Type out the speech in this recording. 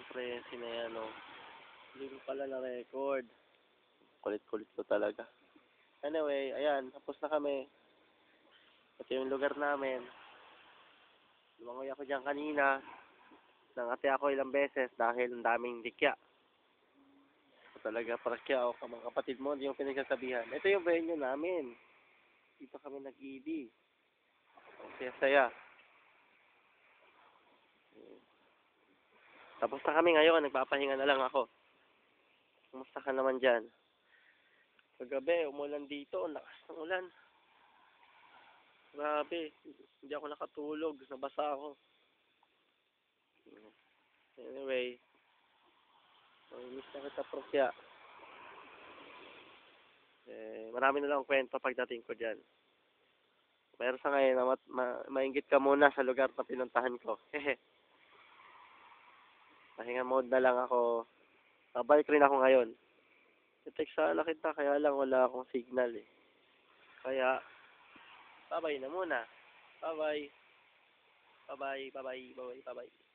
presi na yan, oh. Hindi ko pala na-record. Kulit-kulit ko talaga. Anyway, ayan, tapos na kami. Ito yung lugar namin. Lumangoy ako dyan kanina. Nangati ako ilang beses dahil ang daming dikya. Talaga parakya o mga kapatid mo, hindi yung pinagsasabihan. Ito yung venue namin. Dito kami nag-ED. Ang saya-saya. Tapos na kami ngayon, nagpapahinga na lang ako. Kumusta ka naman dyan? Kagabi, umulan dito, ang lakas ng ulan. Grabe, hindi ako nakatulog, nabasa ako. Anyway, miss na kita, Prokya. Marami na lang kwento pagdating ko dyan. Pero sa ngayon, mainggit ka muna sa lugar na pinuntahan ko. Hehe. Pahinga mode na lang ako. Babalik rin ako ngayon. I-text sana kita, kaya lang wala akong signal eh. Kaya, bye-bye na muna. Bye-bye. Bye-bye, bye-bye, bye-bye, bye-bye.